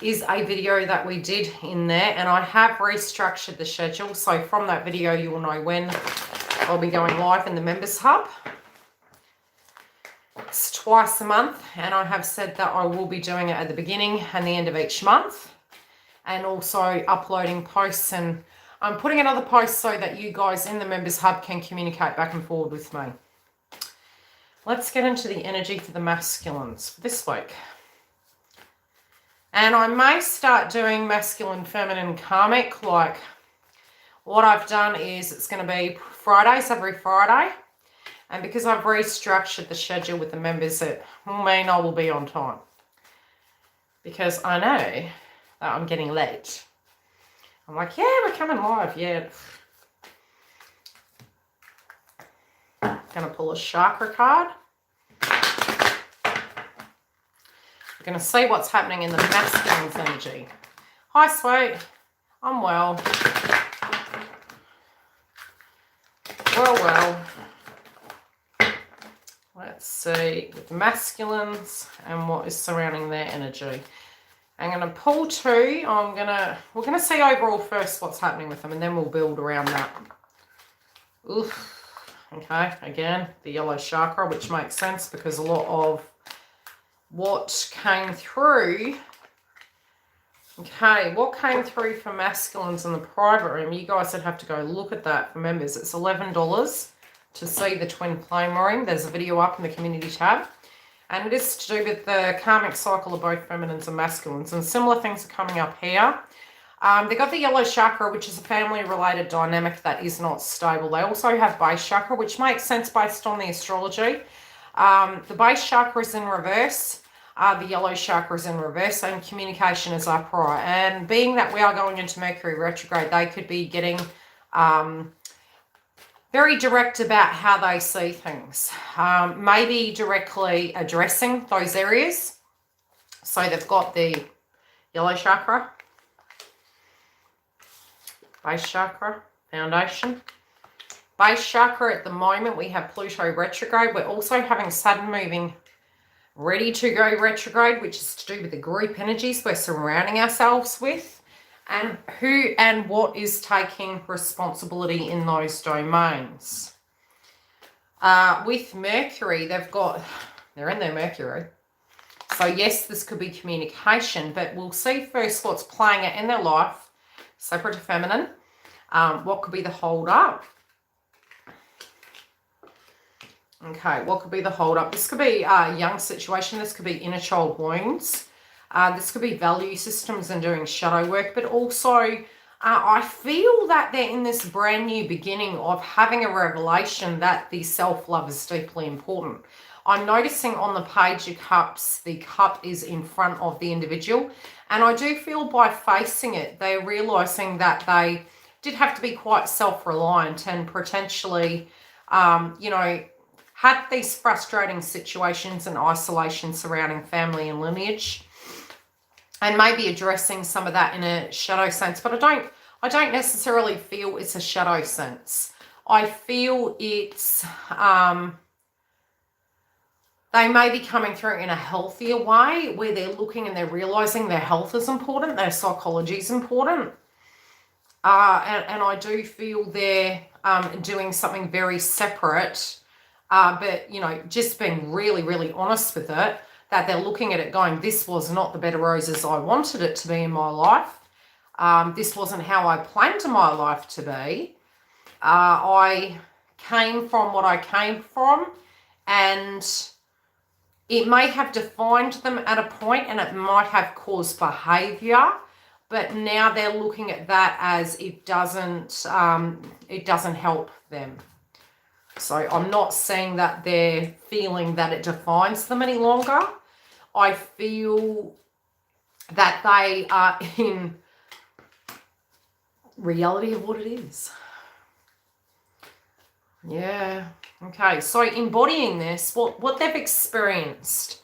is a video that we did in there, and I have restructured the schedule. So from that video, you will know when I'll be going live in the Members Hub. It's twice a month, and I have said that I will be doing it at the beginning and the end of each month, and also uploading posts, and I'm putting another post so that you guys in the Members Hub can communicate back and forward with me. Let's get into the energy for the masculines for this week. And I may start doing masculine, feminine, karmic. Like, what I've done is it's going to be Fridays every Friday. And because I've restructured the schedule with the members, it will mean I will be on time. Because I know that I'm getting late. I'm like, yeah, we're coming live, yeah. I'm going to pull a chakra card. We're going to see what's happening in the masculine's energy. Hi, sweet. I'm well. Well. Let's see with the masculines and what is surrounding their energy. I'm going to pull two. We're going to see overall first what's happening with them, and then we'll build around that. Oof. Okay, again, the yellow chakra, which makes sense because a lot of what came through. Okay, what came through for masculines in the private room? You guys would have to go look at that for members. It's $11 to see the twin flame ring. There's a video up in the community tab. And it is to do with the karmic cycle of both feminines and masculines. And similar things are coming up here. They got the yellow chakra, which is a family-related dynamic that is not stable. They also have base chakra, which makes sense based on the astrology. The base chakra is in reverse. The yellow chakra is in reverse, and communication is upright. And being that we are going into Mercury retrograde, they could be getting very direct about how they see things. Maybe directly addressing those areas. So they've got the yellow chakra, base chakra, foundation. Base chakra at the moment, we have Pluto retrograde. We're also having Saturn moving ready to go retrograde, which is to do with the group energies we're surrounding ourselves with. And who and what is taking responsibility in those domains. With Mercury, they're in their Mercury. So yes, this could be communication, but we'll see first what's playing out in their life, separate to feminine. What could be the hold up? Okay, what could be the hold up? This could be a young situation. This could be inner child wounds. This could be value systems and doing shadow work, but also I feel that they're in this brand new beginning of having a revelation that the self-love is deeply important. I'm noticing on the Page of Cups, the cup is in front of the individual, and I do feel by facing it, they're realizing that they did have to be quite self-reliant and potentially, had these frustrating situations and isolation surrounding family and lineage. And maybe addressing some of that in a shadow sense, but I don't necessarily feel it's a shadow sense. I feel it's they may be coming through in a healthier way where they're looking and they're realizing their health is important, their psychology is important, and I do feel they're doing something very separate, but just being really, really honest with it. That they're looking at it going, this was not the bed of roses I wanted it to be in my life. This wasn't how I planned my life to be. I came from what I came from, and it may have defined them at a point, and it might have caused behavior, but now they're looking at that as it doesn't help them. So I'm not saying that they're feeling that it defines them any longer. I feel that they are in reality of what it is. Yeah. Okay. So embodying this, what they've experienced,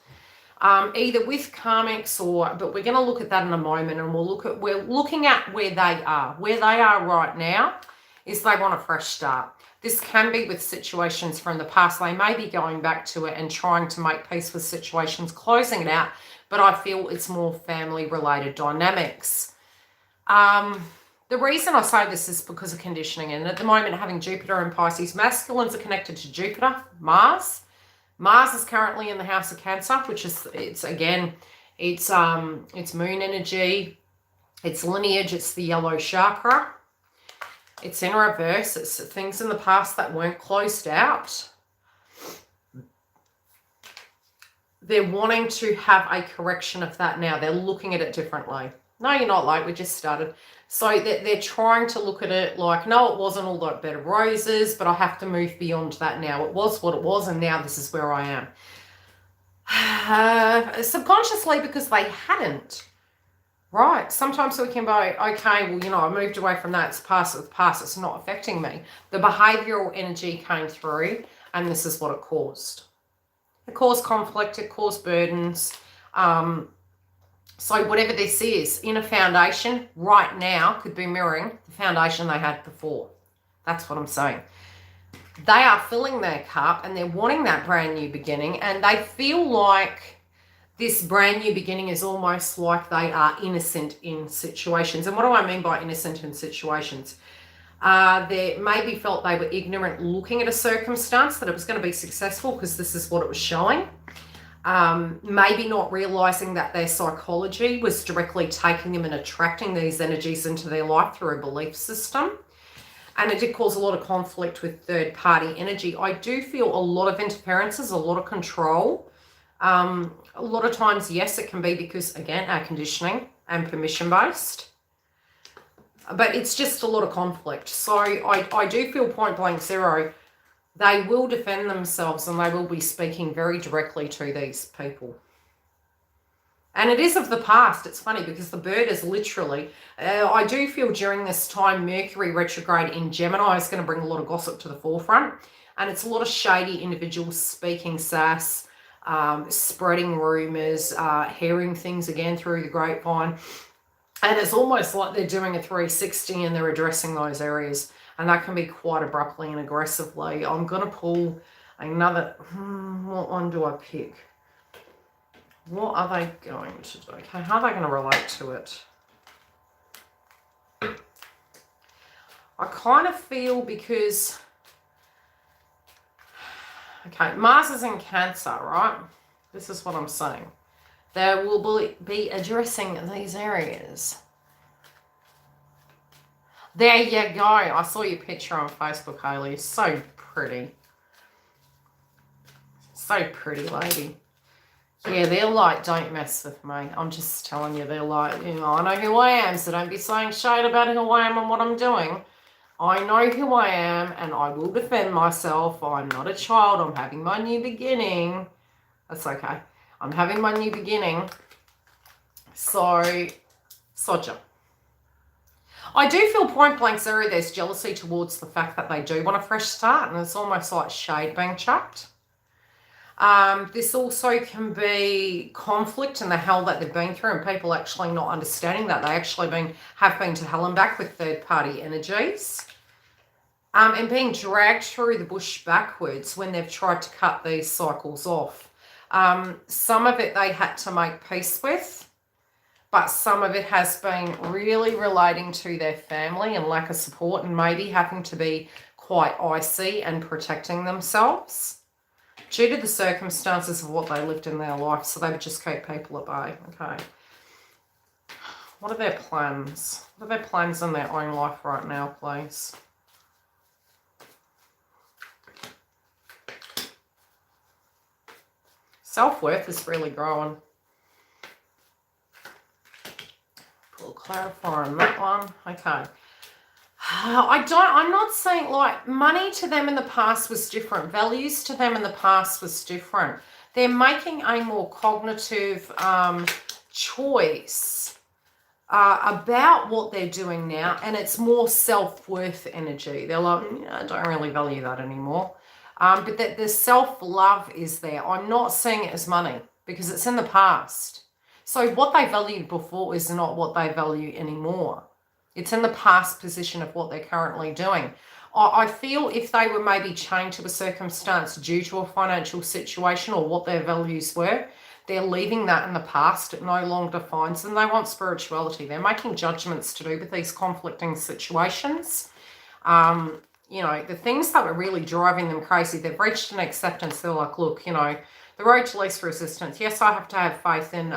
either with karmics but we're going to look at that in a moment, and we're looking at where they are. Where they are right now is they want a fresh start. This can be with situations from the past. They may be going back to it and trying to make peace with situations, closing it out, but I feel it's more family-related dynamics. The reason I say this is because of conditioning, and at the moment having Jupiter and Pisces, masculines are connected to Jupiter, Mars. Mars is currently in the house of Cancer, which is, it's moon energy, it's lineage, it's the yellow chakra. It's in reverse, it's things in the past that weren't closed out. They're wanting to have a correction of that now. They're looking at it differently. No, you're not late, we just started. So they're trying to look at it like, no, it wasn't all that bed of roses, but I have to move beyond that now. It was what it was, and now this is where I am. Subconsciously, because they hadn't. Right, sometimes we can go, okay, well, you know, I moved away from that, it's past, it's not affecting me. The behavioural energy came through, and this is what it caused. It caused conflict, it caused burdens. So whatever this is, in a foundation right now could be mirroring the foundation they had before. That's what I'm saying. They are filling their cup and they're wanting that brand new beginning, and they feel like this brand new beginning is almost like they are innocent in situations. And what do I mean by innocent in situations? They maybe felt they were ignorant looking at a circumstance, that it was going to be successful because this is what it was showing. Maybe not realizing that their psychology was directly taking them and attracting these energies into their life through a belief system. And it did cause a lot of conflict with third-party energy. I do feel a lot of interferences, a lot of control. A lot of times, yes, it can be because, again, our conditioning and permission-based. But it's just a lot of conflict. So I do feel point blank zero. They will defend themselves and they will be speaking very directly to these people. And it is of the past. It's funny because the bird is literally, I do feel during this time, Mercury retrograde in Gemini is going to bring a lot of gossip to the forefront. And it's a lot of shady individuals speaking sass, spreading rumors, hearing things again through the grapevine. And it's almost like they're doing a 360 and they're addressing those areas. And that can be quite abruptly and aggressively. I'm going to pull another, what one do I pick? What are they going to do? Okay, how are they going to relate to it? I kind of feel because, okay, Mars is in Cancer, right? This is what I'm saying. They will be addressing these areas. There you go. I saw your picture on Facebook, Hayley. So pretty. So pretty, lady. Yeah, they're like, don't mess with me. I'm just telling you, they're like, you know, I know who I am, so don't be saying shade about who I am and what I'm doing. I know who I am, and I will defend myself. I'm not a child. I'm having my new beginning. That's okay. I'm having my new beginning. So, Sodja. I do feel point blank zero, there's jealousy towards the fact that they do want a fresh start, and it's almost like shade being chucked. This also can be conflict and the hell that they've been through, and people actually not understanding that they actually have been to hell and back with third-party energies. And being dragged through the bush backwards when they've tried to cut these cycles off. Some of it they had to make peace with, but some of it has been really relating to their family and lack of support, and maybe having to be quite icy and protecting themselves due to the circumstances of what they lived in their life. So they would just keep people at bay. Okay. What are their plans? What are their plans in their own life right now, please? Self-worth is really growing. We'll clarify on that one. Okay. I'm not saying, like, money to them in the past was different. Values to them in the past was different. They're making a more cognitive choice about what they're doing now, and it's more self-worth energy. They're like, I don't really value that anymore. But that the self-love is there. I'm not seeing it as money because it's in the past. So what they valued before is not what they value anymore. It's in the past position of what they're currently doing. I feel if they were maybe chained to a circumstance due to a financial situation or what their values were, They're leaving that in the past. It no longer defines them. They want spirituality. They're making judgments to do with these conflicting situations. You know, the things that were really driving them crazy, they've reached an acceptance. They're like, look, you know, the road to least resistance. Yes, I have to have faith in,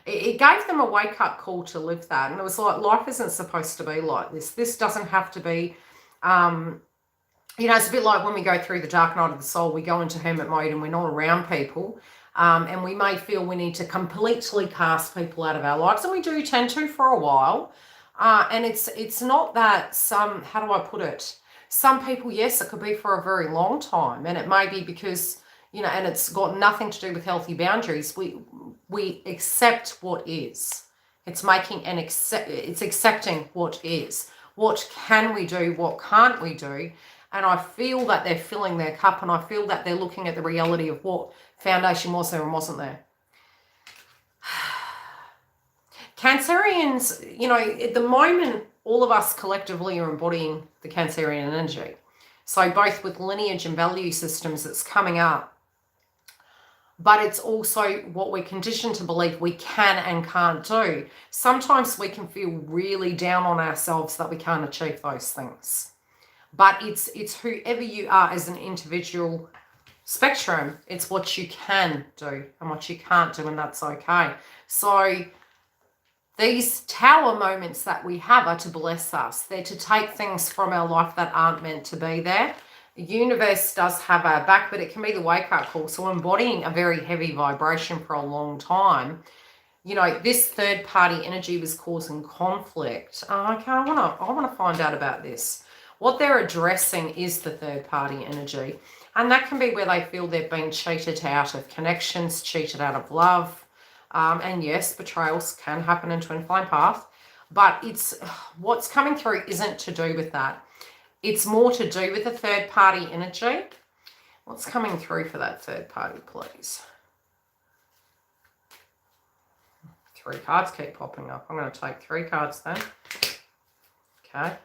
it gave them a wake-up call to live that. And it was like, life isn't supposed to be like this. This doesn't have to be, you know, it's a bit like when we go through the dark night of the soul, we go into hermit mode and we're not around people. And we may feel we need to completely cast people out of our lives. And we do tend to for a while. And it's not that some, how do I put it? Some people, yes, it could be for a very long time. And it may be because, you know, and it's got nothing to do with healthy boundaries. We accept what is. It's making an it's accepting what is. What can we do? What can't we do? And I feel that they're filling their cup, and I feel that they're looking at the reality of what foundation was there and wasn't there. Cancerians, you know, at the moment, all of us collectively are embodying the Cancerian energy. So both with lineage and value systems, it's coming up. But it's also what we're conditioned to believe we can and can't do. Sometimes we can feel really down on ourselves that we can't achieve those things. But it's whoever you are as an individual spectrum. It's what you can do and what you can't do, and that's okay. So these tower moments that we have are to bless us. They're to take things from our life that aren't meant to be there. The universe does have our back, but it can be the wake-up call. So embodying a very heavy vibration for a long time, you know, this third-party energy was causing conflict. Okay, I want to find out about this. What they're addressing is the third-party energy. And that can be where they feel they've been cheated out of connections, cheated out of love. And yes, betrayals can happen in twin flame path. But it's what's coming through isn't to do with that. It's more to do with the third-party energy. What's coming through for that third party, please? 3 cards keep popping up. I'm going to take 3 cards then. Okay.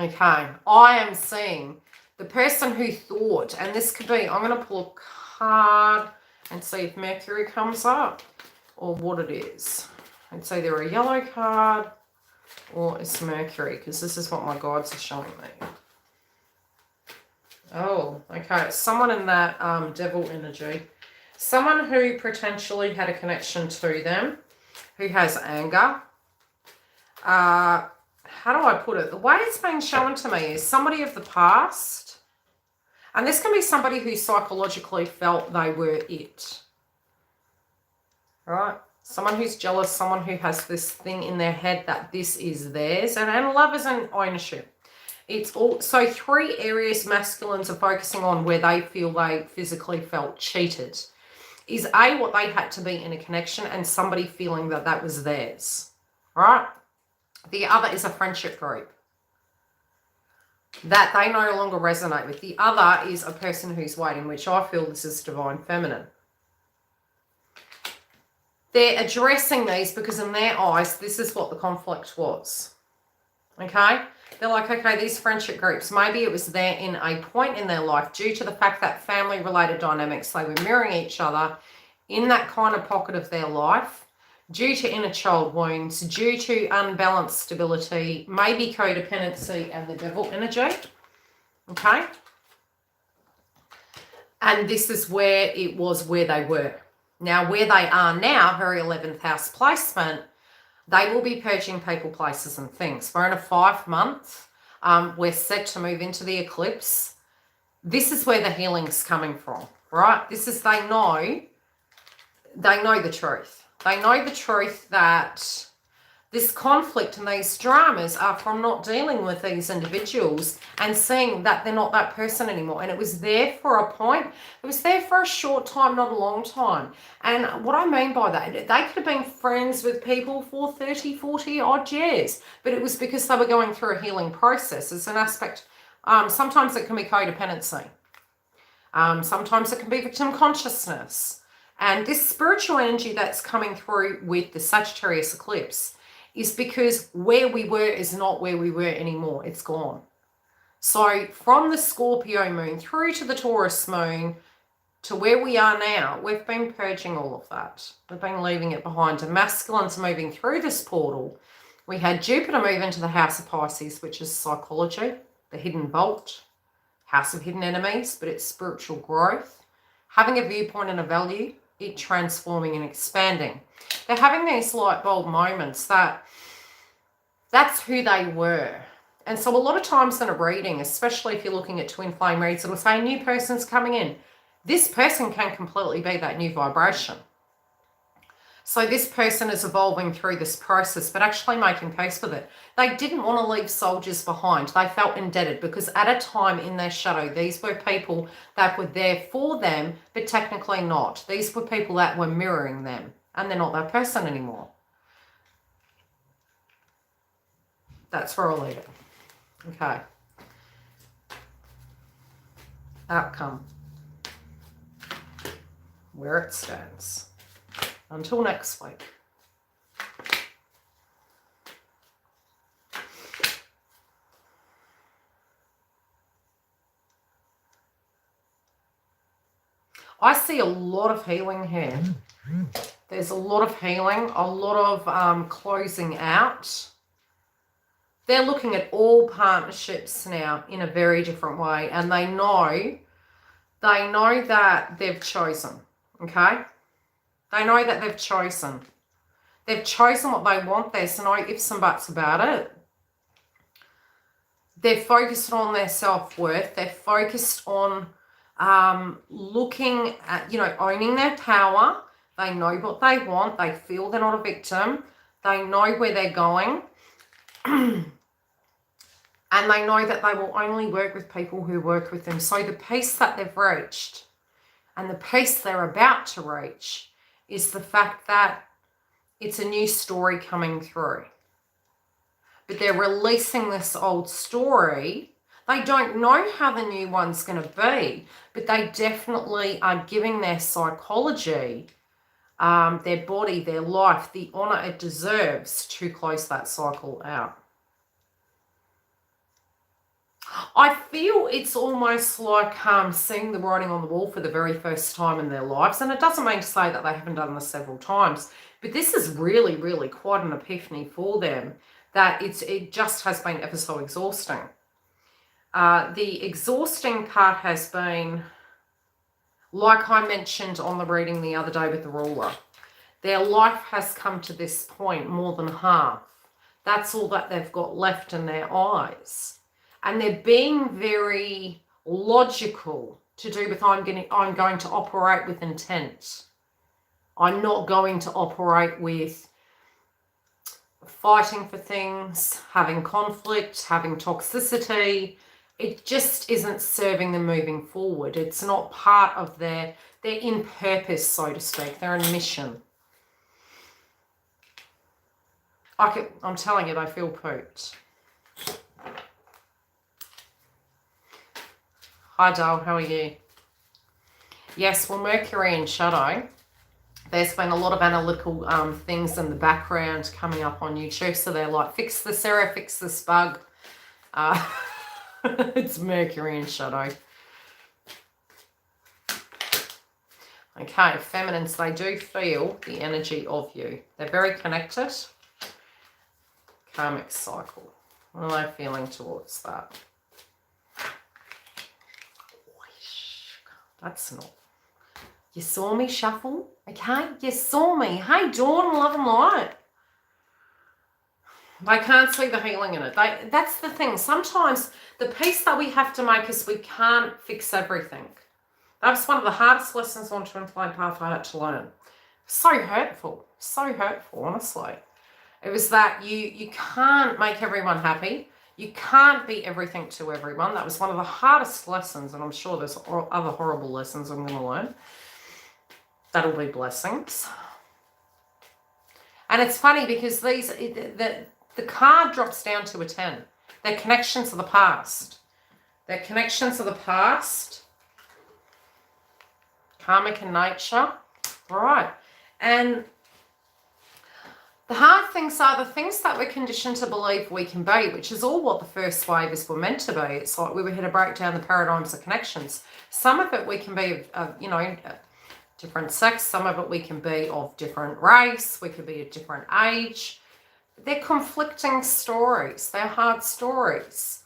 Okay, I am seeing the person who thought, and this could be, I'm going to pull a card and see if Mercury comes up or what it is. It's either a yellow card or it's Mercury, because this is what my guides are showing me. Oh, okay, it's someone in that devil energy. Someone who potentially had a connection to them, who has anger. How do I put it? The way it's being shown to me is somebody of the past. And this can be somebody who psychologically felt they were it. Right? Someone who's jealous, someone who has this thing in their head that this is theirs. And love isn't ownership. It's also 3 areas masculines are focusing on where they feel they physically felt cheated. Is A, what they had to be in a connection, and somebody feeling that that was theirs. Right? The other is a friendship group that they no longer resonate with. The other is a person who's waiting, which I feel this is divine feminine. They're addressing these because in their eyes, this is what the conflict was. Okay? They're like, okay, these friendship groups, maybe it was there in a point in their life due to the fact that family-related dynamics, they were mirroring each other in that kind of pocket of their life. Due to inner child wounds, due to unbalanced stability, maybe codependency and the devil energy. Okay? And this is where it was where they were. Now, where they are now, her 11th house placement, they will be purging people, places and things. We're in a 5-month. We're set to move into the eclipse. This is where the healing's coming from, right? This is, they know the truth. They know the truth that this conflict and these dramas are from not dealing with these individuals and seeing that they're not that person anymore. And it was there for a point. It was there for a short time, not a long time. And what I mean by that, they could have been friends with people for 30, 40 odd years, but it was because they were going through a healing process. It's an aspect. Sometimes it can be codependency. Sometimes it can be victim consciousness. And this spiritual energy that's coming through with the Sagittarius eclipse is because where we were is not where we were anymore. It's gone. So from the Scorpio moon through to the Taurus moon to where we are now, we've been purging all of that. We've been leaving it behind. And masculine's moving through this portal. We had Jupiter move into the house of Pisces, which is psychology, the hidden vault, house of hidden enemies, but it's spiritual growth, having a viewpoint and a value, it transforming and expanding. They're having these light bulb moments that that's who they were. And so a lot of times in a reading, especially if you're looking at twin flame reads, it'll say a new person's coming in. This person can completely be that new vibration. So this person is evolving through this process, but actually making peace with it. They didn't want to leave soldiers behind. They felt indebted because at a time in their shadow, these were people that were there for them, but technically not. These were people that were mirroring them, and they're not that person anymore. That's where I'll leave it. Okay. Outcome. Where it stands. Until next week. I see a lot of healing here. There's a lot of healing, a lot of closing out. They're looking at all partnerships now in a very different way, and they know that they've chosen, okay? They know that they've chosen. They've chosen what they want. There's no ifs and buts about it. They're focused on their self-worth. They're focused on looking at, owning their power. They know what they want. They feel they're not a victim. They know where they're going. And they know that they will only work with people who work with them. So the peace that they've reached and the peace they're about to reach is the fact that it's a new story coming through. But they're releasing this old story. They don't know how the new one's going to be, but they definitely are giving their psychology, their body, their life, the honor it deserves to close that cycle out. I feel it's almost like seeing the writing on the wall for the very first time in their lives. And it doesn't mean to say that they haven't done this several times, but this is really, really quite an epiphany for them, that it just has been ever so exhausting. The exhausting part has been, like I mentioned on the reading the other day with the ruler, their life has come to this point more than half. That's all that they've got left in their eyes. And they're being very logical to do with I'm going to operate with intent. I'm not going to operate with fighting for things, having conflict, having toxicity. It just isn't serving them moving forward. It's not part of they're in purpose, so to speak. They're in mission. I'm telling you, they feel pooped. Hi, Dale. How are you? Yes, well, Mercury in shadow. There's been a lot of analytical things in the background coming up on YouTube. So they're like, fix this error, fix this bug. It's Mercury in shadow. Okay, feminines, they do feel the energy of you. They're very connected. Karmic cycle. What are they feeling towards that? That's not. You saw me shuffle? Okay, you saw me. Hey, Dawn, love and light. They can't see the healing in it. That's the thing. Sometimes the peace that we have to make is we can't fix everything. That's one of the hardest lessons on Twin Flame Path I had to learn. So hurtful, honestly. It was that you can't make everyone happy. You can't be everything to everyone. That was one of the hardest lessons, and I'm sure there's other horrible lessons I'm going to learn. That'll be blessings. And it's funny because the card drops down to a 10. They're connections of the past. They're connections of the past. Karmic in nature. All right. And The hard things are the things that we're conditioned to believe we can be, which is all what the first waves were meant to be. It's like we were here to break down the paradigms of connections. Some of it we can be, you know, different sex. Some of it we can be of different race. We could be a different age. They're conflicting stories. They're hard stories.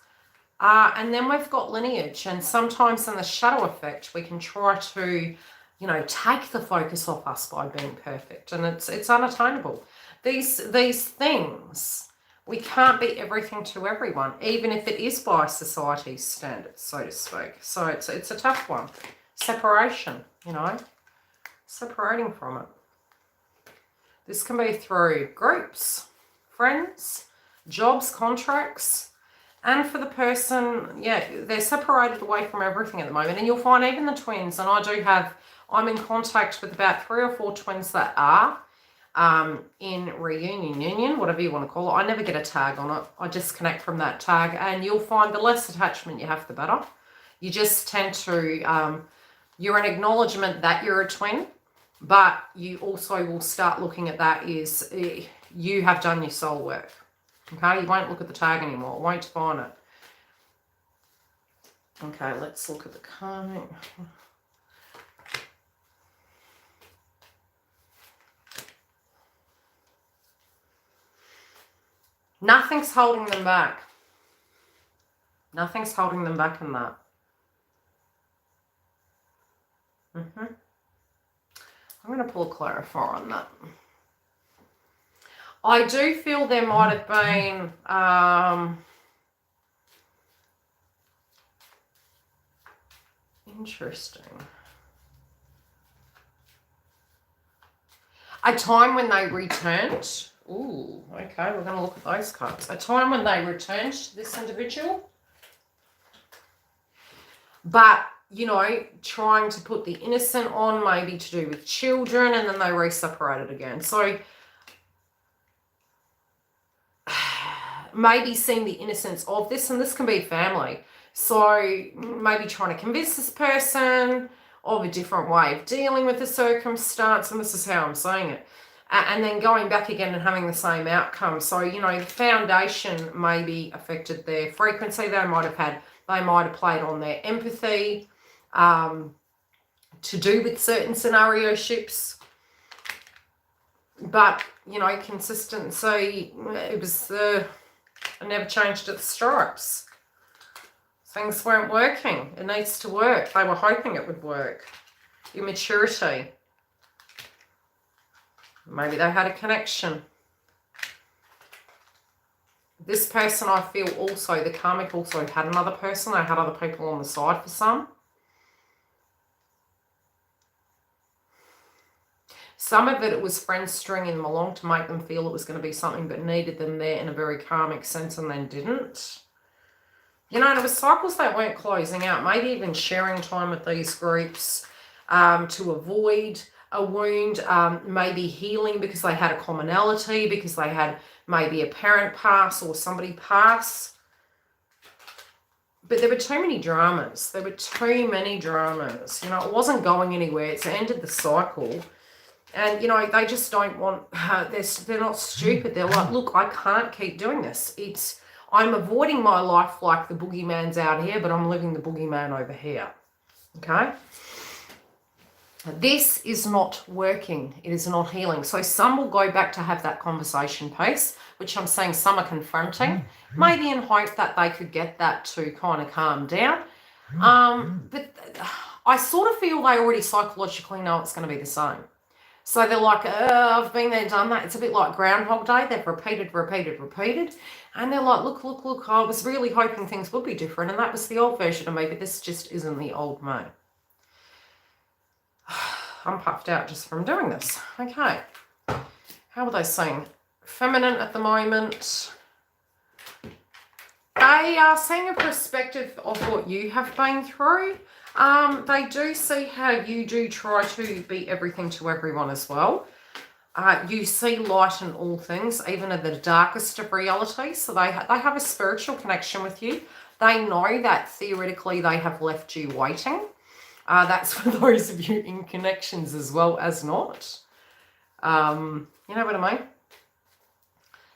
And then we've got lineage. And sometimes in the shadow effect, we can try to, you know, take the focus off us by being perfect. And it's unattainable. These things, we can't be everything to everyone, even if it is by society's standards, so to speak. So it's a tough one. Separation, you know, separating from it. This can be through groups, friends, jobs, contracts, and for the person, yeah, they're separated away from everything at the moment. And you'll find even the twins, and I'm in contact with about 3 or 4 twins that are in union, whatever you want to call it. I never get a tag on it. I disconnect from that tag, and you'll find the less attachment you have, the better. You just tend to, you're an acknowledgement that you're a twin, but you also will start looking at that as you have done your soul work. Okay, you won't look at the tag anymore. It won't define it. Okay, let's look at the karmic. Nothing's holding them back. Nothing's holding them back in that. I'm going to pull a clarifier on that. I do feel there might have been interesting. A time when they returned. Ooh, okay, we're going to look at those cards. A time when they returned to this individual. But, you know, trying to put the innocent on, maybe to do with children, and then they re-separated again. So, maybe seeing the innocence of this, and this can be family. So, maybe trying to convince this person of a different way of dealing with the circumstance, and this is how I'm saying it. And then going back again and having the same outcome. So, you know, the foundation may be affected their frequency. They might have played on their empathy to do with certain scenario ships. But, you know, consistency, it was I never changed at the stripes. Things weren't working. It needs to work. They were hoping it would work. Immaturity. Maybe they had a connection. This person, I feel also, the karmic also had another person. They had other people on the side for some. Some of it was friends stringing them along to make them feel it was going to be something, but needed them there in a very karmic sense and then didn't. You know, and it was cycles that weren't closing out. Maybe even sharing time with these groups to avoid a wound, maybe healing because they had a commonality, because they had maybe a parent pass or somebody pass. But there were too many dramas. There were too many dramas. You know, it wasn't going anywhere. It's ended the cycle. And, you know, they just don't want, they're not stupid. They're like, look, I can't keep doing this. I'm avoiding my life like the boogeyman's out here, but I'm living the boogeyman over here. Okay? This is not working. It is not healing. So some will go back to have that conversation piece, which I'm saying some are confronting, maybe in hope that they could get that to kind of calm down. But I sort of feel they already psychologically know it's going to be the same. So they're like, I've been there, done that. It's a bit like Groundhog Day. They've repeated. And they're like, look, I was really hoping things would be different. And that was the old version of me, but this just isn't the old me. I'm puffed out just from doing this. Okay. How are they saying? Feminine at the moment. They are seeing a perspective of what you have been through. They do see how you do try to be everything to everyone as well. You see light in all things, even in the darkest of reality. So they have a spiritual connection with you. They know that theoretically they have left you waiting. That's for those of you in connections as well as not. You know what I mean?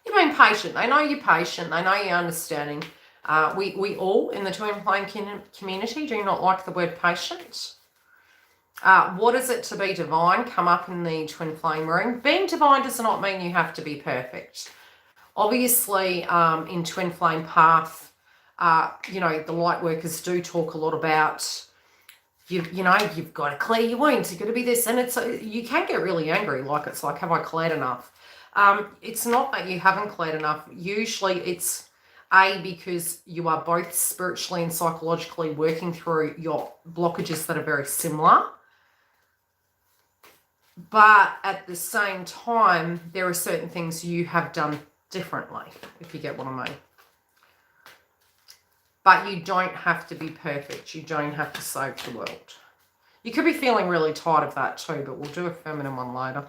You've been patient. They know you're patient. They know you're understanding. We all in the twin flame community do not like the word patient. What is it to be divine? Come up in the twin flame room. Being divine does not mean you have to be perfect. Obviously, in twin flame path, you know, the light workers do talk a lot about, you know, you've got to clear your wounds. You've got to be this. And it's you can get really angry. Like, it's like, have I cleared enough? It's not that you haven't cleared enough. Usually it's because you are both spiritually and psychologically working through your blockages that are very similar. But at the same time, there are certain things you have done differently, if you get what I mean. But you don't have to be perfect. You don't have to save the world. You could be feeling really tired of that too, but we'll do a feminine one later.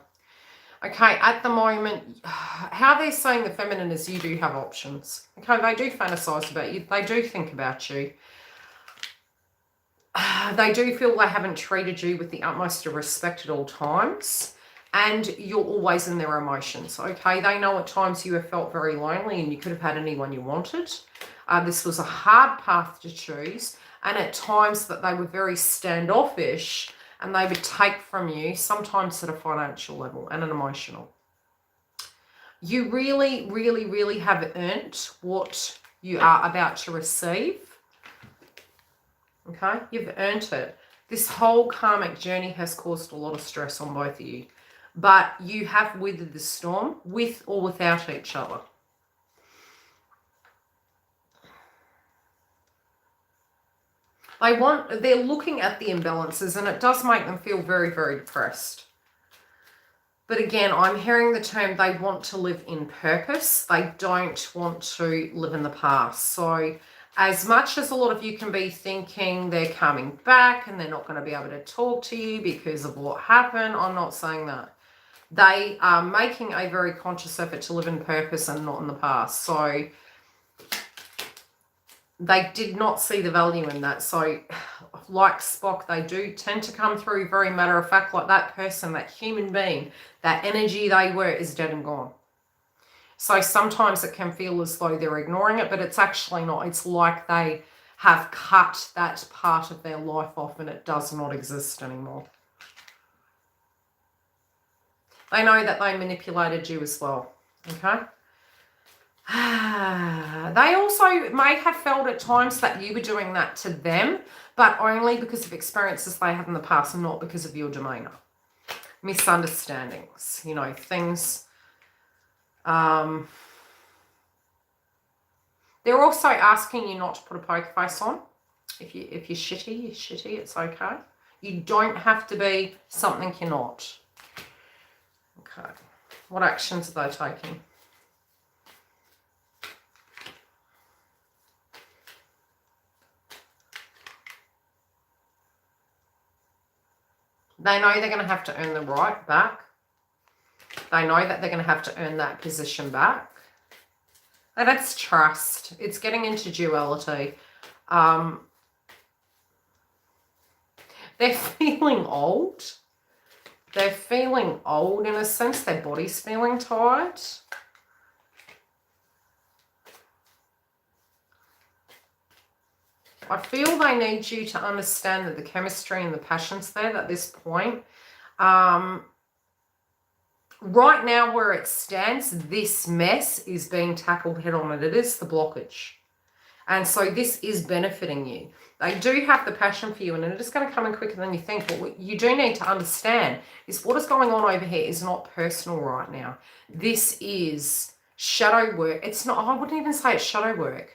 Okay, at the moment, how they're saying the feminine is you do have options. Okay, they do fantasize about you. They do think about you. They do feel they haven't treated you with the utmost of respect at all times. And you're always in their emotions, okay? They know at times you have felt very lonely and you could have had anyone you wanted. This was a hard path to choose. And at times that they were very standoffish and they would take from you, sometimes at a financial level and an emotional. You really, really, really have earned what you are about to receive. Okay, you've earned it. This whole karmic journey has caused a lot of stress on both of you. But you have weathered the storm with or without each other. They're looking at the imbalances and it does make them feel very, very depressed. But again, I'm hearing the term they want to live in purpose. They don't want to live in the past. So as much as a lot of you can be thinking they're coming back and they're not going to be able to talk to you because of what happened, I'm not saying that. They are making a very conscious effort to live in purpose and not in the past. So they did not see the value in that. So like Spock, they do tend to come through very matter of fact, like that person, that human being, that energy they were is dead and gone. So sometimes it can feel as though they're ignoring it, but it's actually not. It's like they have cut that part of their life off and it does not exist anymore. They know that they manipulated you as well, okay? They also may have felt at times that you were doing that to them, but only because of experiences they had in the past and not because of your demeanor. Misunderstandings, you know, things. They're also asking you not to put a poker face on. If you're shitty, you're shitty, it's okay. You don't have to be something you're not. Okay. What actions are they taking? They know they're going to have to earn the right back. They know that they're going to have to earn that position back. And that's trust. It's getting into duality. They're feeling old. They're feeling old in a sense. Their body's feeling tired. I feel they need you to understand that the chemistry and the passion's there at this point. Right now where it stands, this mess is being tackled head on and it is the blockage. And so this is benefiting you. They do have the passion for you and it is going to come in quicker than you think. But what you do need to understand is what is going on over here is not personal right now. This is shadow work. It's not, I wouldn't even say it's shadow work.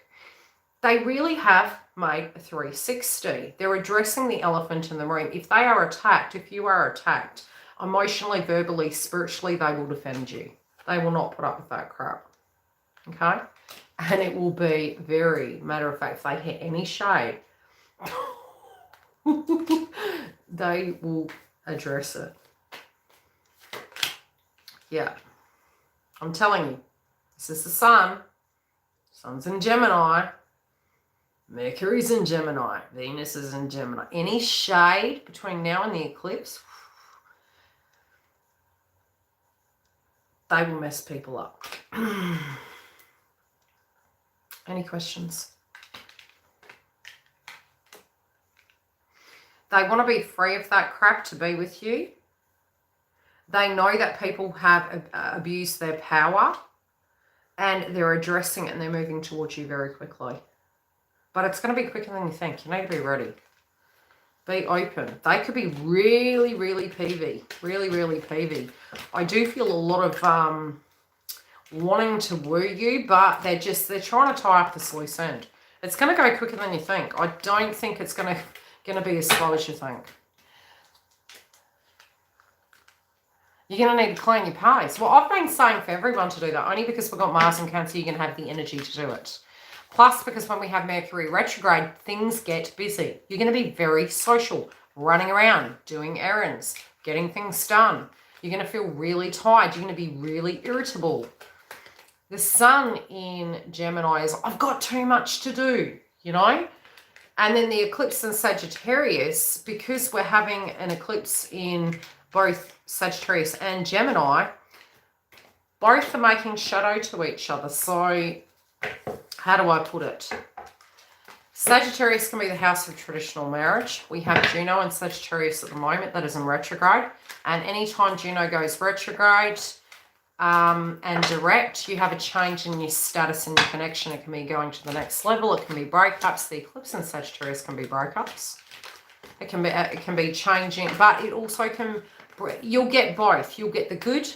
They really have made a 360. They're addressing the elephant in the room. If they are attacked, if you are attacked, emotionally, verbally, spiritually, they will defend you. They will not put up with that crap. Okay? And it will be very matter of fact, if they hit any shade, they will address it. Yeah. I'm telling you, this is the sun. Sun's in Gemini. Mercury's in Gemini. Venus is in Gemini. Any shade between now and the eclipse, they will mess people up. Any questions? They want to be free of that crap to be with you. They know that people have abused their power and they're addressing it and they're moving towards you very quickly. But it's going to be quicker than you think. You need to be ready. Be open. They could be really, really peevy. Really, really peevy. I do feel a lot of wanting to woo you, but they're trying to tie up this loose end. It's going to go quicker than you think. I don't think it's going to be as slow as you think. You're going to need to clean your pace. Well, I've been saying for everyone to do that, only because we've got Mars in Cancer, you're going to have the energy to do it. Plus, because when we have Mercury retrograde, things get busy. You're going to be very social, running around, doing errands, getting things done. You're going to feel really tired. You're going to be really irritable. The sun in Gemini is, I've got too much to do, you know? And then the eclipse in Sagittarius, because we're having an eclipse in both Sagittarius and Gemini, both are making shadow to each other. So, how do I put it? Sagittarius can be the house of traditional marriage. We have Juno and Sagittarius at the moment that is in retrograde. And anytime Juno goes retrograde and direct, you have a change in your status and your connection. It can be going to the next level. It can be breakups. The eclipse in Sagittarius can be breakups. It can be changing, but it also can, you'll get both. You'll get the good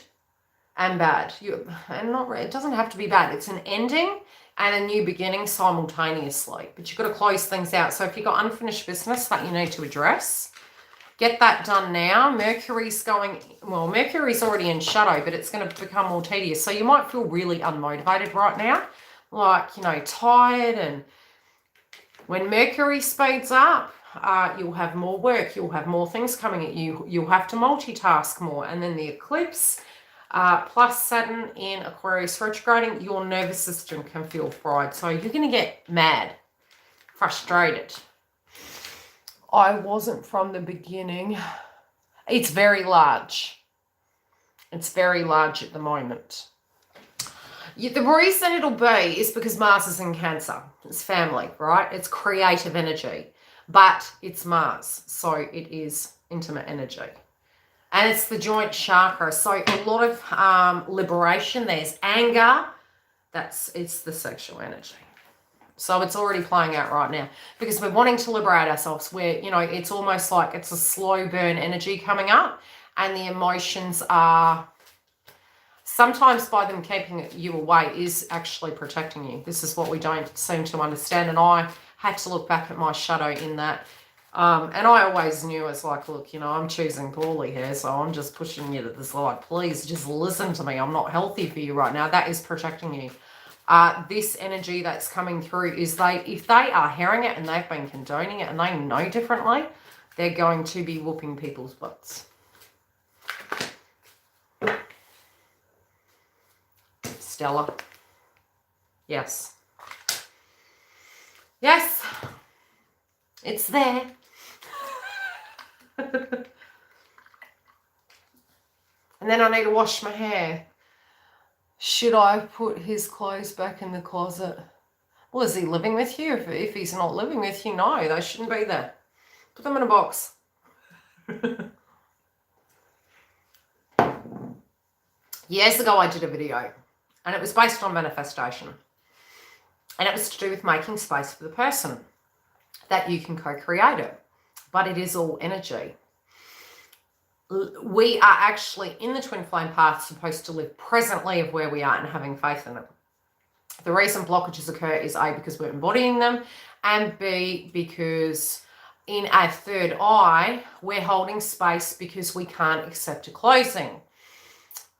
and bad. It doesn't have to be bad. It's an ending and a new beginning simultaneously. But you've got to close things out. So if you've got unfinished business that you need to address, get that done now. Mercury's already in shadow, but it's going to become more tedious. So you might feel really unmotivated right now, like, tired. And when Mercury speeds up, you'll have more work. You'll have more things coming at you. You'll have to multitask more. And then the eclipse, plus Saturn in Aquarius retrograding, your nervous system can feel fried. So you're going to get mad, frustrated. I wasn't from the beginning. It's very large. It's very large at the moment. The reason it'll be is because Mars is in Cancer. It's family, right? It's creative energy. But it's Mars, so it is intimate energy. And it's the joint chakra. So a lot of liberation. There's anger. It's the sexual energy. So it's already playing out right now because we're wanting to liberate ourselves where, it's almost like it's a slow burn energy coming up and the emotions are sometimes by them keeping you away is actually protecting you. This is what we don't seem to understand. And I had to look back at my shadow in that. And I always knew it's like, look, I'm choosing poorly here. So I'm just pushing you to the side. Please just listen to me. I'm not healthy for you right now. That is protecting you. This energy that's coming through is if they are hearing it and they've been condoning it and they know differently, they're going to be whooping people's butts. Stella. Yes. Yes. It's there. And then I need to wash my hair. Should I put his clothes back in the closet? Well, is he living with you? If he's not living with you, no, they shouldn't be there. Put them in a box. Years ago, I did a video, and it was based on manifestation. And it was to do with making space for the person that you can co-create it. But it is all energy. We are actually in the twin flame path supposed to live presently of where we are and having faith in it. The reason blockages occur is A, because we're embodying them, and B, because in our third eye, we're holding space because we can't accept a closing.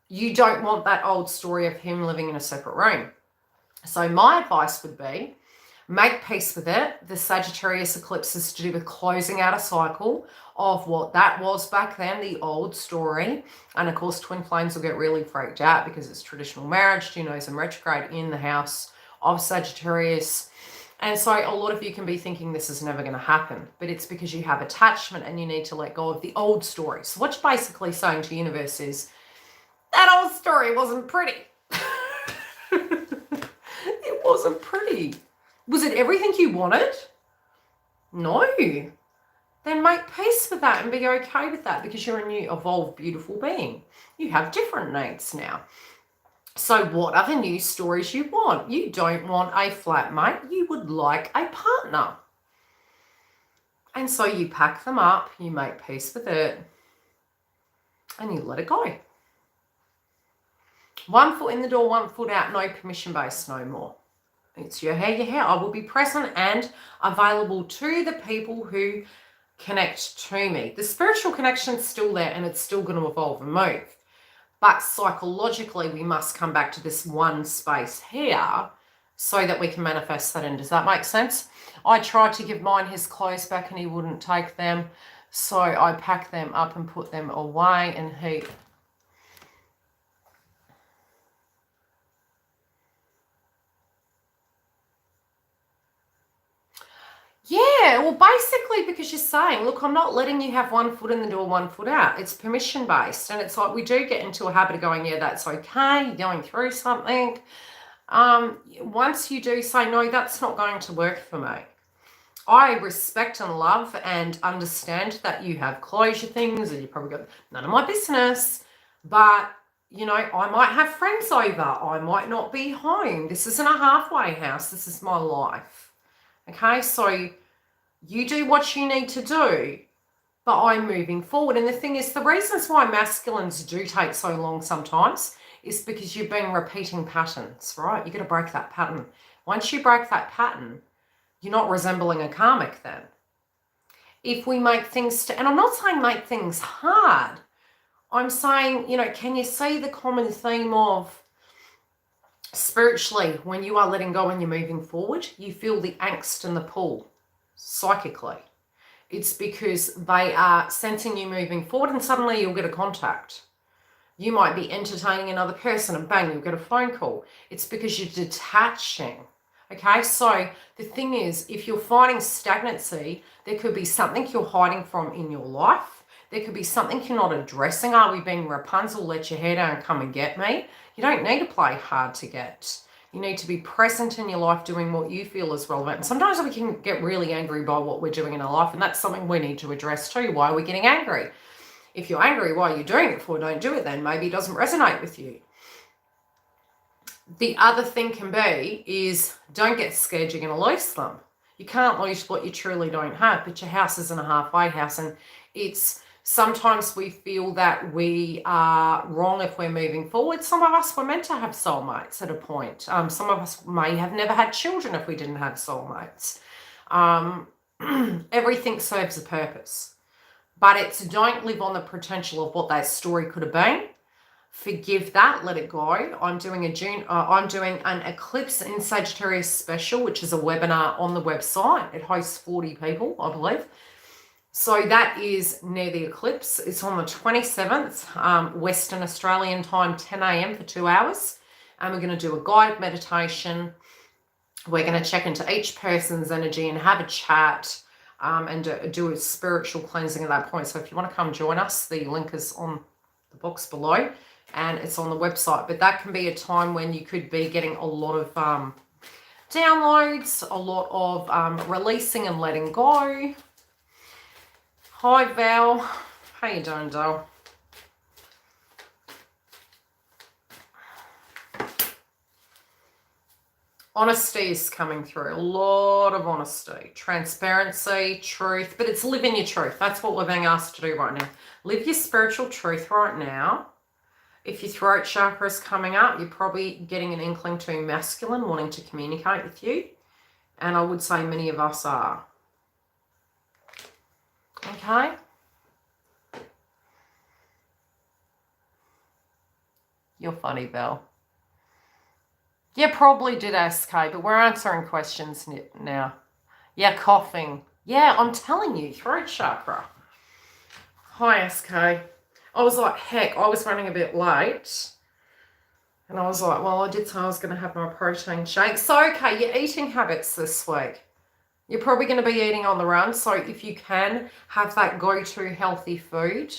You don't want that old story of him living in a separate room. So my advice would be, make peace with it. The Sagittarius eclipse is to do with closing out a cycle of what that was back then, the old story. And of course, twin flames will get really freaked out because it's traditional marriage. Juno's in retrograde in the house of Sagittarius. And so a lot of you can be thinking this is never going to happen, but it's because you have attachment and you need to let go of the old story. So what you're basically saying to the universe is, that old story wasn't pretty. It wasn't pretty. Was it everything you wanted? No. Then make peace with that and be okay with that, because you're a new, evolved, beautiful being. You have different needs now. So what are the new stories you want? You don't want a flatmate. You would like a partner. And so you pack them up, you make peace with it, and you let it go. 1 foot in the door, 1 foot out, no permission based no more. It's your hair, your hair. I will be present and available to the people who connect to me. The spiritual connection's still there, and it's still going to evolve and move. But psychologically, we must come back to this one space here so that we can manifest that in. Does that make sense? I tried to give mine his clothes back and he wouldn't take them. So I packed them up and put them away, and he... Yeah, well, basically because you're saying, look, I'm not letting you have 1 foot in the door, 1 foot out. It's permission based. And it's like we do get into a habit of going, yeah, that's okay. You're going through something. Once you do say, no, that's not going to work for me. I respect and love and understand that you have closure things and you probably got none of my business. But, you know, I might have friends over. I might not be home. This isn't a halfway house. This is my life. Okay, so you do what you need to do, but I'm moving forward. And the thing is, the reasons why masculines do take so long sometimes is because you've been repeating patterns, right? You've got to break that pattern. Once you break that pattern, you're not resembling a karmic then. If we make things, and I'm not saying make things hard. I'm saying, you know, can you see the common theme of spiritually, when you are letting go and you're moving forward, you feel the angst and the pull psychically. It's because they are sensing you moving forward, and suddenly you'll get a contact. You might be entertaining another person and bang, you'll get a phone call. It's because you're detaching. Okay, so the thing is, if you're finding stagnancy, there could be something you're hiding from in your life. There could be something you're not addressing. Are we being Rapunzel, let your hair down, come and get me? You don't need to play hard to get. You need to be present in your life doing what you feel is relevant. And sometimes we can get really angry by what we're doing in our life, and that's something we need to address too. Why are we getting angry? If you're angry, why are you doing it for? Don't do it then. Maybe it doesn't resonate with you. The other thing can be is don't get scared you're going to lose them. You can't lose what you truly don't have, but your house isn't a halfway house, and it's... Sometimes we feel that we are wrong if we're moving forward. Some of us were meant to have soulmates at a point. Some of us may have never had children if we didn't have soulmates. Everything serves a purpose. But it's don't live on the potential of what that story could have been. Forgive that, let it go. I'm doing an Eclipse in Sagittarius special, which is a webinar on the website. It hosts 40 people, I believe. So that is near the eclipse. It's on the 27th, Western Australian time, 10 a.m. for 2 hours. And we're going to do a guided meditation. We're going to check into each person's energy and have a chat and do a spiritual cleansing at that point. So if you want to come join us, the link is on the box below and it's on the website. But that can be a time when you could be getting a lot of downloads, a lot of releasing and letting go. Hi Val, how you doing, doll? Honesty is coming through, a lot of honesty, transparency, truth, but it's living your truth. That's what we're being asked to do right now. Live your spiritual truth right now. If your throat chakra is coming up, you're probably getting an inkling to masculine wanting to communicate with you. And I would say many of us are. Okay. You're funny, Belle. Yeah, probably did SK, but we're answering questions now. Yeah, coughing. Yeah, I'm telling you, throat chakra. Hi, SK. I was like, heck, I was running a bit late. And I was like, well, I did say I was going to have my protein shake. So, okay, your eating habits this week. You're probably going to be eating on the run. So if you can, have that go-to healthy food.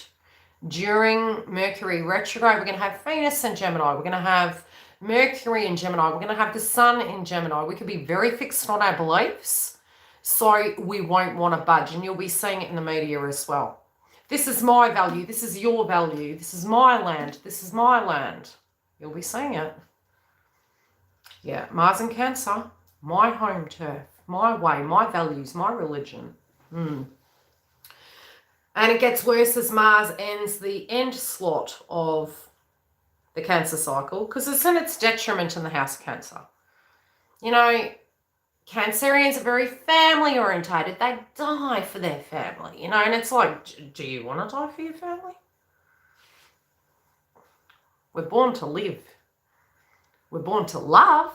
During Mercury retrograde, we're going to have Venus and Gemini. We're going to have Mercury in Gemini. We're going to have the Sun in Gemini. We could be very fixed on our beliefs, so we won't want to budge. And you'll be seeing it in the media as well. This is my value. This is your value. This is my land. This is my land. You'll be seeing it. Yeah, Mars in Cancer. My home turf. My way. My values. My religion. And it gets worse as Mars ends the end slot of the Cancer cycle, because it's in its detriment in the house of Cancer. You know, Cancerians are very family orientated. They die for their family, you know, and it's like, do you want to die for your family? We're born to live. We're born to love,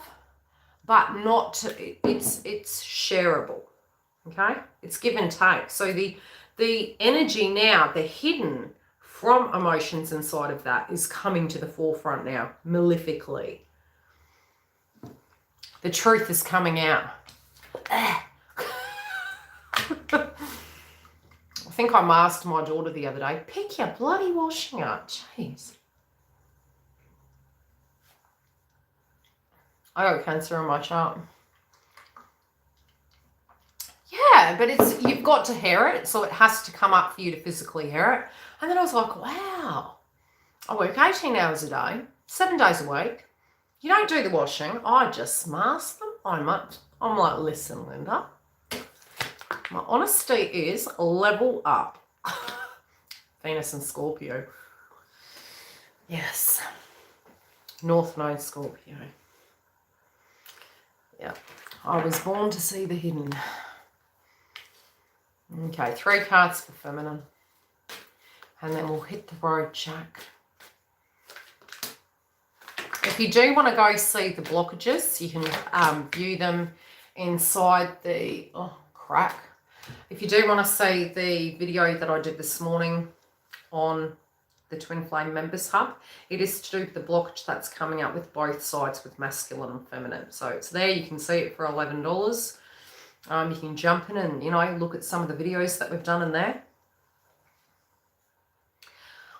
but not to, it's shareable. Okay? It's give and take. So the energy now, the hidden from emotions inside of that is coming to the forefront now, malefically. The truth is coming out. I think I masked my daughter the other day. Pick your bloody washing up. Jeez. I got Cancer in my chart. Yeah, but you've got to hear it, so it has to come up for you to physically hear it. And then I was like, wow, I work 18 hours a day, 7 days a week. You don't do the washing. I just mask them. I'm like, listen, Linda, my honesty is level up. Venus and Scorpio. Yes. North Node Scorpio. Yeah. I was born to see the hidden. Okay, 3 cards for feminine. And then we'll hit the road, Jack. If you do want to go see the blockages, you can view them inside the... Oh, crack. If you do want to see the video that I did this morning on the Twin Flame Members Hub, it is to do with the blockage that's coming up with both sides, with masculine and feminine. So it's there. You can see it for $11. You can jump in and, you know, look at some of the videos that we've done in there.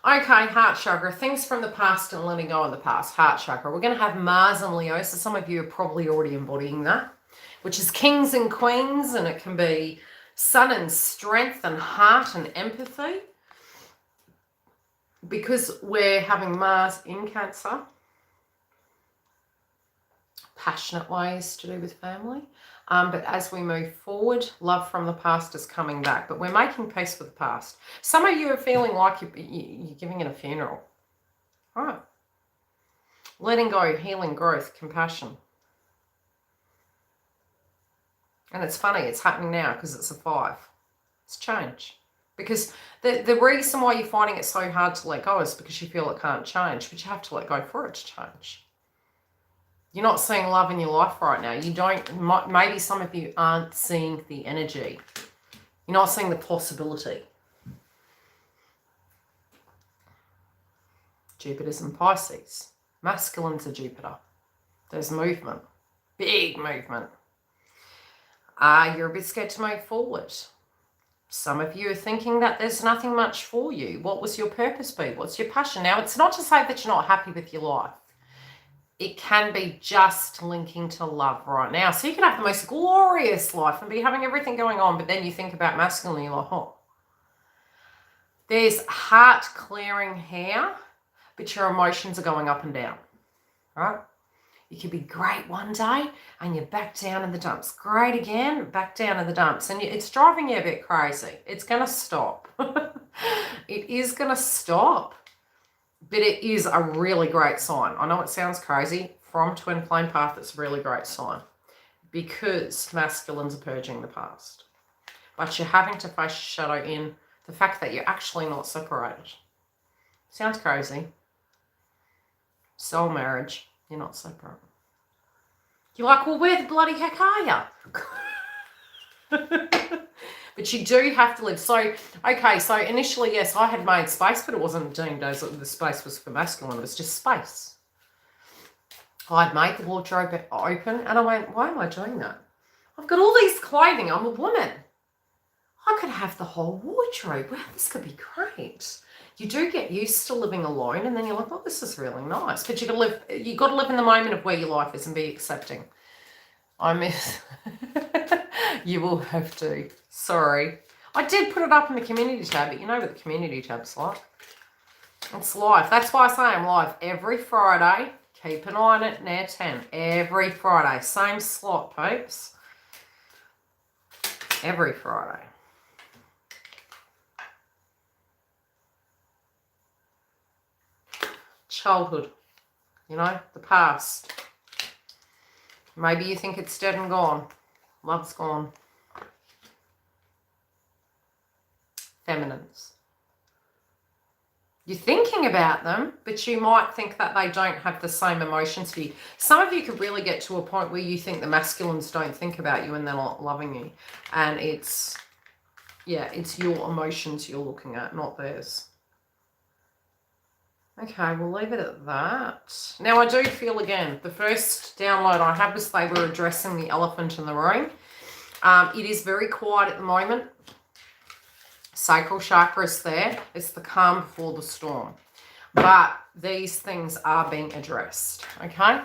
Okay, heart chakra, things from the past and letting go of the past. Heart chakra. We're going to have Mars and Leo, so some of you are probably already embodying that, which is kings and queens, and it can be sun and strength and heart and empathy. Because we're having Mars in Cancer, passionate ways to do with family. But as we move forward, love from the past is coming back. But we're making peace with the past. Some of you are feeling like you're giving it a funeral. All right. Letting go, healing, growth, compassion. And it's funny, it's happening now because it's a 5. It's change. Because the reason why you're finding it so hard to let go is because you feel it can't change. But you have to let go for it to change. You're not seeing love in your life right now. You don't, maybe some of you aren't seeing the energy. You're not seeing the possibility. Jupiter's in Pisces. Masculine's a Jupiter. There's movement. Big movement. You're a bit scared to move forward. Some of you are thinking that there's nothing much for you. What was your purpose be? What's your passion? Now, it's not to say that you're not happy with your life. It can be just linking to love right now. So you can have the most glorious life and be having everything going on, but then you think about masculine and you're like, oh. There's heart clearing here, but your emotions are going up and down, right? You could be great one day and you're back down in the dumps. Great again, back down in the dumps. And it's driving you a bit crazy. It's going to stop. It is going to stop. But it is a really great sign. I know it sounds crazy. From Twin Flame Path, it's a really great sign. Because masculines are purging the past. But you're having to face shadow in the fact that you're actually not separated. Sounds crazy. Soul marriage. You're not separate. You're like, well, where the bloody heck are you? But you do have to live. So, okay, so initially, yes, I had made space, but it wasn't deemed as the space was for masculine. It was just space. I'd made the wardrobe open, and I went, why am I doing that? I've got all these clothing. I'm a woman. I could have the whole wardrobe. Wow, this could be great. you do get used to living alone, and then you're like, oh, this is really nice. But you got to live in the moment of where your life is and be accepting. I miss. You will have to. Sorry. I did put it up in the community tab, but you know what the community tab's like. It's live. That's why I say I'm live every Friday. Keep an eye on it, near 10. Every Friday. Same slot, peeps. Every Friday. Childhood. You know, the past. Maybe you think it's dead and gone. Love's gone. Feminines. You're thinking about them, but you might think that they don't have the same emotions for you. Some of you could really get to a point where you think the masculines don't think about you and they're not loving you. And it's, yeah, it's your emotions you're looking at, not theirs. Okay, we'll leave it at that. Now, I do feel, again, the first download I had was they were addressing the elephant in the room. It is very quiet at the moment. Sacral chakra is there. It's the calm before the storm. But these things are being addressed, okay?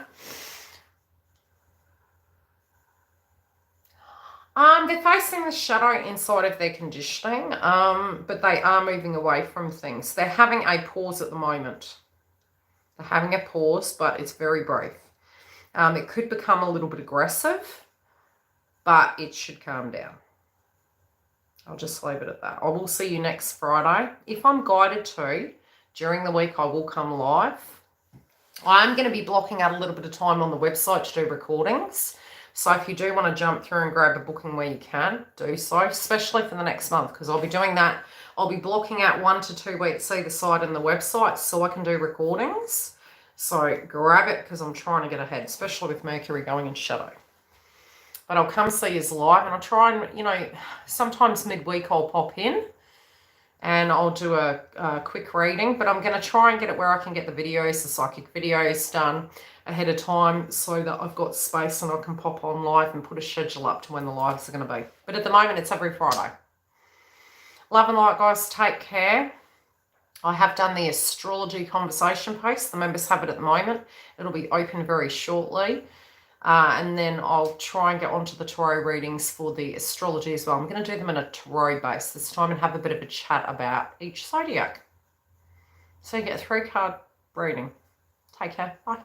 They're facing the shadow inside of their conditioning, but they are moving away from things. They're having a pause at the moment. They're having a pause, but it's very brief. It could become a little bit aggressive, but it should calm down. I'll just leave it at that. I will see you next Friday. If I'm guided to, during the week I will come live. I'm going to be blocking out a little bit of time on the website to do recordings. So if you do want to jump through and grab a booking where you can, do so, especially for the next month, because I'll be doing that. I'll be blocking out 1 to 2 weeks either side in the website so I can do recordings. So grab it because I'm trying to get ahead, especially with Mercury going in shadow. But I'll come see you live, and I'll try and, you know, sometimes midweek I'll pop in and I'll do a quick reading, but I'm going to try and get it where I can get the videos, the psychic videos done ahead of time so that I've got space and I can pop on live and put a schedule up to when the lives are going to be. But at the moment, it's every Friday. Love and light, guys. Take care. I have done the astrology conversation post. The members have it at the moment. It'll be open very shortly. And then I'll try and get onto the tarot readings for the astrology as well. I'm going to do them in a tarot base this time and have a bit of a chat about each zodiac. So you get a 3-card reading. Take care. Bye.